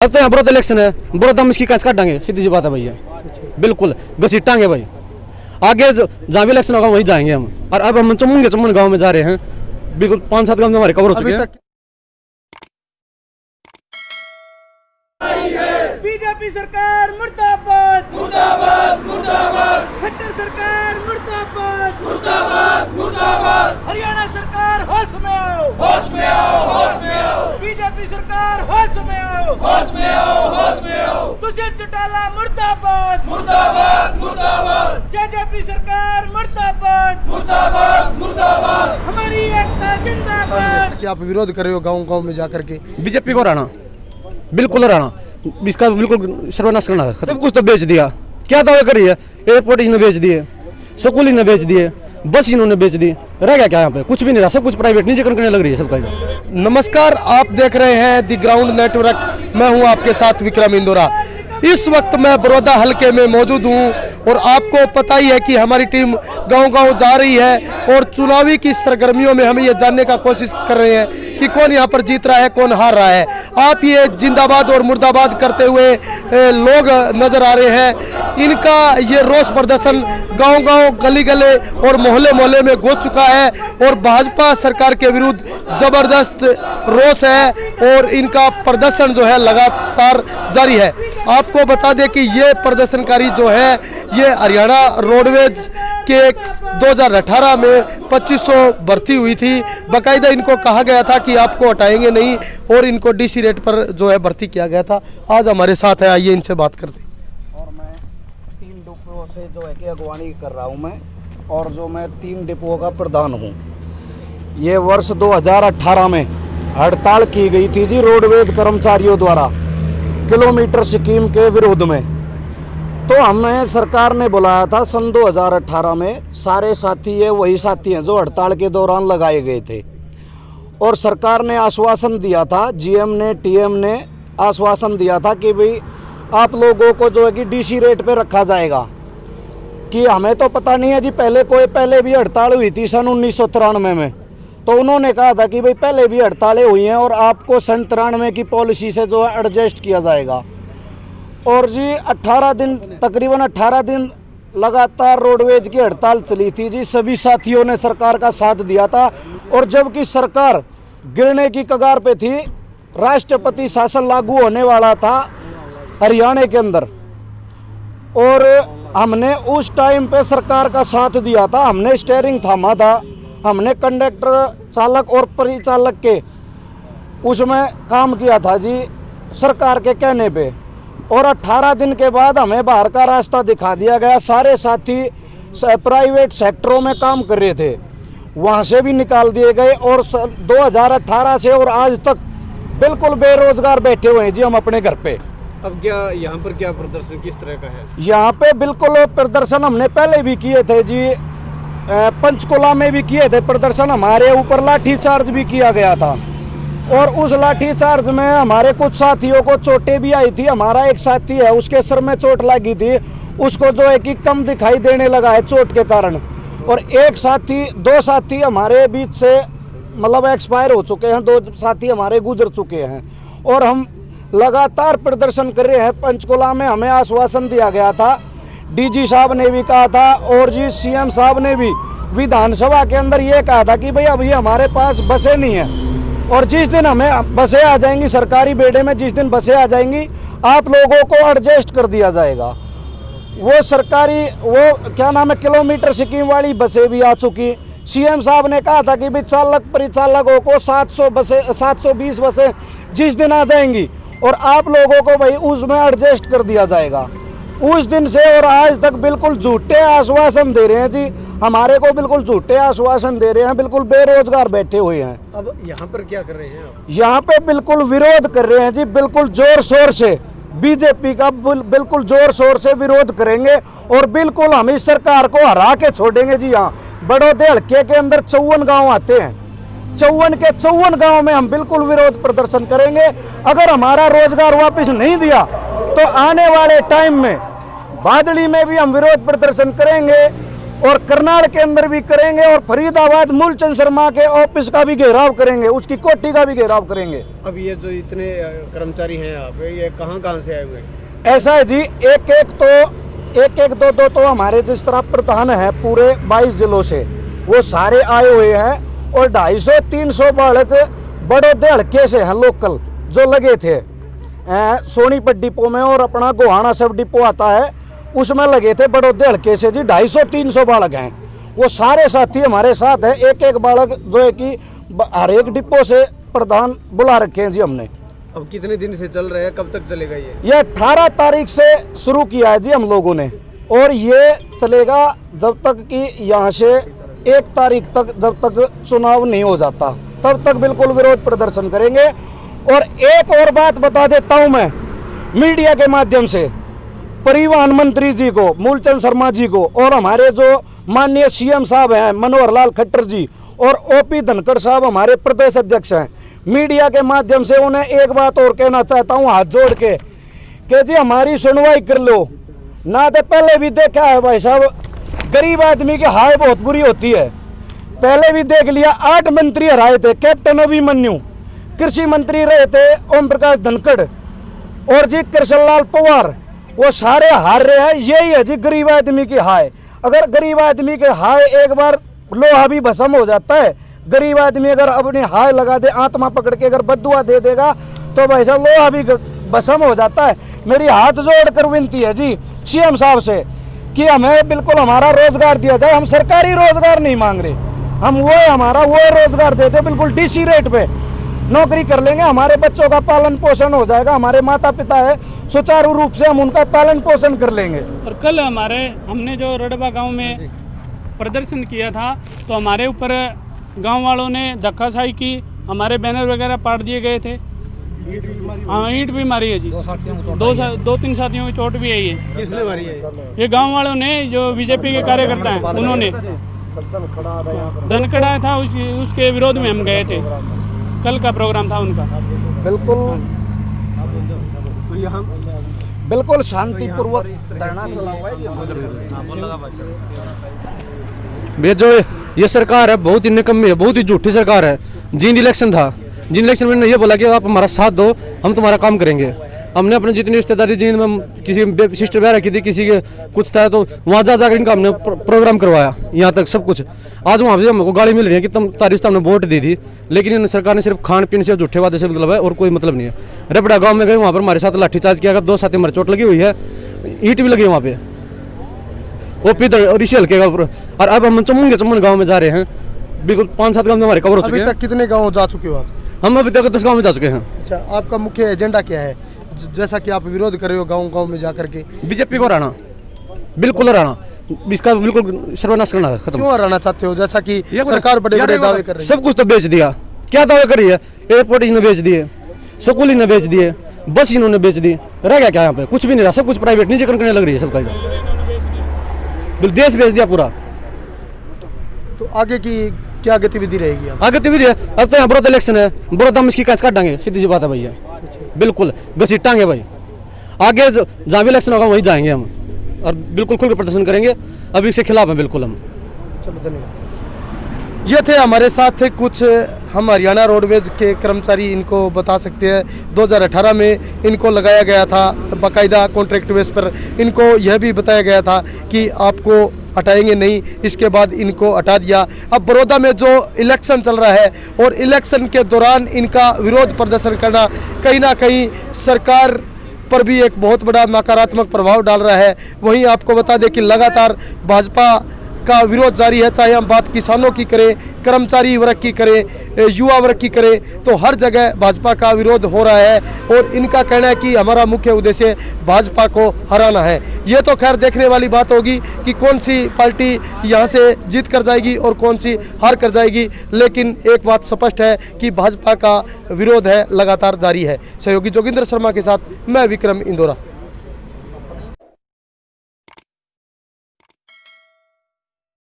अब तो यहाँ बुरा इलेक्शन है, बुरा दम इसकी कैच काटेंगे, सीधी सी बात है भैया, बिल्कुल घसीटांगे भाई। आगे जहाँ भी इलेक्शन होगा वहीं जाएंगे हम। और अब हम चमन गांव में जा रहे हैं, बिल्कुल 5-7 गांव में हमारे कवर हो चुके हैं। बीजेपी सरकार मुर्दाबाद मुर्दाबाद मुर्दाबाद, खट्टर सरकार मुर्दाबाद मुर्दाबाद मुर्दाबाद, हरियाणा सरकार होश में आओ होश में आओ होश में आओ, बीजेपी सरकार होश में आओ होश में आओ होश में आओ, दुष्यंत चौटाला मुर्दाबाद मुर्दाबाद मुर्दाबाद, जेजेपी सरकार मुर्दाबाद मुर्दाबाद मुर्दाबाद, हमारी एकता जिंदाबाद। क्या आप विरोध कर रहे हो गाँव में जाकर के? बीजेपी को हराना, बिल्कुल हराना, इसका बिल्कुल सर्वनाश करना। सब कुछ तो बेच दिया, क्या दावा करी है? एयरपोर्ट इन्होंने बेच दिए, स्कूल इन्होंने बेच दिए, बस इन्होंने बेच दी, रह गया क्या यहाँ पे? कुछ भी नहीं रहा, सब कुछ प्राइवेट निजीकरण करने लग रही है सबका। नमस्कार, आप देख रहे हैं दी ग्राउंड नेटवर्क, मैं हूं आपके साथ विक्रम इंदौरा। इस वक्त मैं बड़ौदा हलके में मौजूद हूं और आपको पता ही है कि हमारी टीम गांव-गांव जा रही है और चुनावी की सरगर्मियों में हम ये जानने का कोशिश कर रहे हैं कि कौन यहाँ पर जीत रहा है, कौन हार रहा है। आप ये जिंदाबाद और मुर्दाबाद करते हुए लोग नजर आ रहे हैं। इनका ये रोष प्रदर्शन गांव-गांव, गली-गली और मोहल्ले-मोहल्ले में गूंज चुका है और भाजपा सरकार के विरुद्ध जबरदस्त रोष है और इनका प्रदर्शन जो है लगातार जारी है। आपको बता दें कि ये प्रदर्शनकारी जो है ये हरियाणा रोडवेज के 2018 में 2500 भर्ती हुई थी। बाकायदा इनको कहा गया था कि आपको हटाएंगे नहीं और इनको डीसी रेट पर जो है भर्ती किया गया था। आज हमारे साथ है, आइए इनसे बात करते हैं। और मैं 3 डिपों से जो है कि अगवानी कर रहा हूँ मैं, और जो मैं 3 डिपों का प्रधान हूँ। ये वर्ष 2018 में हड़ताल की गई थी जी रोडवेज कर्मचारियों द्वारा किलोमीटर स्कीम के विरोध में। तो हमें सरकार ने बुलाया था सन 2018 में। सारे साथी ये वही साथी हैं जो हड़ताल के दौरान लगाए गए थे और सरकार ने आश्वासन दिया था, जीएम ने टीएम ने आश्वासन दिया था कि भाई आप लोगों को जो है कि डीसी रेट पे रखा जाएगा। कि हमें तो पता नहीं है जी, पहले भी हड़ताल हुई थी सन 1993 में, तो उन्होंने कहा था कि भाई पहले भी हड़तालें हुई हैं और आपको सन 93 की पॉलिसी से जो है एडजस्ट किया जाएगा। और जी 18 दिन, तकरीबन 18 दिन लगातार रोडवेज की हड़ताल चली थी जी। सभी साथियों ने सरकार का साथ दिया था और जबकि सरकार गिरने की कगार पे थी, राष्ट्रपति शासन लागू होने वाला था हरियाणा के अंदर, और हमने उस टाइम पे सरकार का साथ दिया था। हमने स्टीयरिंग थामा था, हमने कंडक्टर, चालक और परिचालक के उसमें काम किया था जी सरकार के कहने पे। और 18 दिन के बाद हमें बाहर का रास्ता दिखा दिया गया। सारे साथी प्राइवेट सेक्टरों में काम कर रहे थे, वहाँ से भी निकाल दिए गए और 2018 से और आज तक बिल्कुल बेरोजगार बैठे हुए हैं जी हम अपने घर पे। अब क्या यहाँ पर क्या प्रदर्शन किस तरह का है? यहाँ पे बिल्कुल प्रदर्शन हमने पहले भी किए थे जी, पंचकुला में भी किए थे प्रदर्शन। हमारे ऊपर लाठीचार्ज भी किया गया था और उस लाठीचार्ज में हमारे कुछ साथियों को चोटें भी आई थी। हमारा एक साथी है, उसके सर में चोट लगी थी, उसको जो है कि कम दिखाई देने लगा है चोट के कारण। और एक साथी, 2 साथी हमारे बीच से मतलब एक्सपायर हो चुके हैं, 2 साथी हमारे गुजर चुके हैं। और हम लगातार प्रदर्शन कर रहे हैं। पंचकुला में हमें आश्वासन दिया गया था, डीजी साहब ने भी कहा था और जी सीएम साहब ने भी विधानसभा के अंदर ये कहा था कि भाई अभी हमारे पास बसें नहीं है और जिस दिन हमें बसें आ जाएंगी सरकारी बेड़े में, जिस दिन बसें आ जाएंगी आप लोगों को एडजस्ट कर दिया जाएगा। वो सरकारी, वो क्या नाम है, किलोमीटर स्कीम वाली बसें भी आ चुकी। सीएम साहब ने कहा था कि भाई चालक परिचालकों को 720 बसें जिस दिन आ जाएंगी और आप लोगों को भाई उसमें एडजस्ट कर दिया जाएगा। उस दिन से और आज तक बिल्कुल झूठे आश्वासन दे रहे हैं जी, हमारे को बिल्कुल झूठे आश्वासन दे रहे हैं, बिल्कुल बेरोजगार बैठे हुए हैं। अब यहाँ पर क्या कर रहे हैं आप? यहाँ पे बिल्कुल विरोध कर रहे हैं जी, बिल्कुल जोर शोर से बीजेपी का बिल्कुल जोर शोर से विरोध करेंगे और बिल्कुल हम इस सरकार को हरा के छोड़ेंगे जी। यहाँ बड़ौदे हल्के के अंदर 54 गाँव आते हैं, 54 के 54 गाँव में हम बिल्कुल विरोध प्रदर्शन करेंगे। अगर हमारा रोजगार वापस नहीं दिया तो आने वाले टाइम में बादली में भी हम विरोध प्रदर्शन करेंगे। और करनाल के अंदर भी करेंगे और फरीदाबाद मूलचंद शर्मा के ऑफिस का भी घेराव करेंगे, उसकी कोठी का भी घेराव करेंगे। अब ये जो इतने कर्मचारी हैं आप, ये कहाँ से आए हुए हैं? ऐसा है जी, एक दो तो हमारे जिस तरह प्रधान है पूरे 22 जिलों से, वो सारे आए हुए हैं और 250-300 बालक बड़ौदे हल्के से हैं लोकल जो लगे थे। सोनीपत डिपो में और अपना गोहाना सब डिपो आता है उसमें लगे थे बड़ौदे हल्के से जी। 250-300 बालक हैं, वो सारे साथी हमारे साथ है। एक बालक जो है कि हर एक डिपो से प्रधान बुला रखे हैं जी हमने। अब कितने दिन से चल रहा है, कब तक चलेगा ये? 18 तारीख से शुरू किया है जी हम लोगों ने, और ये चलेगा जब तक कि यहाँ से 1 तारीख तक, जब तक चुनाव नहीं हो जाता तब तक बिल्कुल विरोध प्रदर्शन करेंगे। और एक और बात बता देता हूँ मैं मीडिया के माध्यम से, परिवहन मंत्री जी को, मूलचंद शर्मा जी को, और हमारे जो माननीय सीएम साहब हैं मनोहर लाल खट्टर जी, और ओपी धनखड़ साहब हमारे प्रदेश अध्यक्ष हैं, मीडिया के माध्यम से उन्हें एक बात और कहना चाहता हूँ हाथ जोड़ के कि जी हमारी सुनवाई कर लो ना। तो पहले भी देखा है भाई साहब, गरीब आदमी की हाय बहुत बुरी होती है। पहले भी देख लिया, 8 मंत्री हराए थे, कैप्टन अभिमन्यु, कृषि मंत्री रहे थे ओम प्रकाश धनखड़, और जी कृष्णलाल पवार, वो सारे हार रहे हैं। यही है जी गरीब आदमी की हाय। अगर गरीब आदमी के हाय एक बार लोहा भी भस्म हो जाता है, गरीब आदमी अगर अपनी हाय लगा दे, आत्मा पकड़ के अगर बद्दुआ दे देगा तो भाई साहब लोहा भी भस्म हो जाता है। मेरी हाथ जोड़ कर विनती है जी सीएम साहब से कि हमें बिल्कुल हमारा रोजगार दिया जाए। हम सरकारी रोजगार नहीं मांग रहे, हम हमारा वो रोजगार देते, बिल्कुल डीसी रेट पे नौकरी कर लेंगे, हमारे बच्चों का पालन पोषण हो जाएगा, हमारे माता पिता है सुचारू रूप से हम उनका पालन पोषण कर लेंगे। और कल हमने जो रडबा गांव में प्रदर्शन किया था तो हमारे ऊपर गांव वालों ने धक्काशाही की, हमारे बैनर वगैरह पाट दिए गए थे। हाँ, ईंट भी मारी है जी, 2-3 साथियों की चोट भी आई है। किसने मारी है? ये गांव वालों ने, जो बीजेपी के कार्यकर्ता हैं उन्होंने। धनखड़ा था, उसके विरोध में हम गए थे, कल का प्रोग्राम था उनका। बिल्कुल शांतिपूर्वक धरना चला हुआ है जी। भैया जो ये सरकार है बहुत ही निकम्मी है, बहुत ही झूठी सरकार है। जींद इलेक्शन था, जींद इलेक्शन में ये बोला कि आप हमारा साथ दो, हम तुम्हारा काम करेंगे। हमने अपनी जितनी रिश्तेदारी जींद में किसी सिस्टर ब्याह रखी थी, किसी के कुछ था, तो वहाँ जा जाकर इनका हमने प्रोग्राम करवाया, यहाँ तक सब कुछ। आज वहाँ से हमको गाली मिल रही है कि तुम तारीफ हमने वोट दी थी, लेकिन इन सरकार ने सिर्फ खान पीन से झूठे वादे से मतलब है और कोई मतलब नहीं है। रबड़ा गाँव में गए, वहाँ पर हमारे साथ लाठीचार्ज किया गया, 2 साथी हमारे चोट लगी हुई है, ईंट भी लगी है वहाँ पे, वो पीतल और इसी हल्के का। और अब हम चमुन गाँव में जा रहे हैं, बिल्कुल 5-7 गाँव में हमारे कवर हो चुके हैं। अभी तक कितने गाँव जा चुके हो आप? हम अभी तक 10 गाँव में जा चुके हैं। अच्छा, आपका मुख्य एजेंडा क्या है, जैसा कि आप विरोध कर रहे हो गांव-गांव में जाकर के? बीजेपी को हराना, बिल्कुल हराना, इसका बिल्कुल सर्वनाश करना है, खत्म। क्यों हराना चाहते हो, जैसा कि सरकार बड़े-बड़े दावे कर रही है? सब कुछ तो बेच दिया, क्या दावे करी है? एयरपोर्ट इन्होंने बेच दिए, स्कूल इन्होंने बेच दिए, बस इन्होंने बेच दी, रह गया क्या यहाँ पे? कुछ भी नहीं रहा, सब कुछ प्राइवेट निजी करने लग रही है सबका, देश बेच दिया पूरा। तो आगे की क्या गतिविधि रहेगी? आगे गतिविधि है, अब तो यहाँ बड़ौदा इलेक्शन है, बड़ौदा में इसकी कैच काटेंगे, सीधी सी बात है भैया, बिल्कुल घसीटांगे भाई। आगे जहाँ भी इलेक्शन होगा वहीं जाएंगे हम, और बिल्कुल खुल कर प्रदर्शन करेंगे, अभी इसके खिलाफ हैं बिल्कुल हम। चलो, धन्यवाद। ये थे हमारे साथ कुछ हम हरियाणा रोडवेज के कर्मचारी, इनको बता सकते हैं 2018 में इनको लगाया गया था बाकायदा कॉन्ट्रैक्ट बेस पर। इनको यह भी बताया गया था कि आपको हटाएंगे नहीं, इसके बाद इनको हटा दिया। अब बड़ौदा में जो इलेक्शन चल रहा है और इलेक्शन के दौरान इनका विरोध प्रदर्शन करना कहीं ना कहीं सरकार पर भी एक बहुत बड़ा नकारात्मक प्रभाव डाल रहा है। वहीं आपको बता दें कि लगातार भाजपा का विरोध जारी है, चाहे हम बात किसानों की करें, कर्मचारी वर्ग की करें, युवा वर्ग की करें, तो हर जगह भाजपा का विरोध हो रहा है। और इनका कहना है कि हमारा मुख्य उद्देश्य भाजपा को हराना है। ये तो खैर देखने वाली बात होगी कि कौन सी पार्टी यहाँ से जीत कर जाएगी और कौन सी हार कर जाएगी, लेकिन एक बात स्पष्ट है कि भाजपा का विरोध है लगातार जारी है। सहयोगी जोगिंदर शर्मा के साथ मैं विक्रम इंदौरा।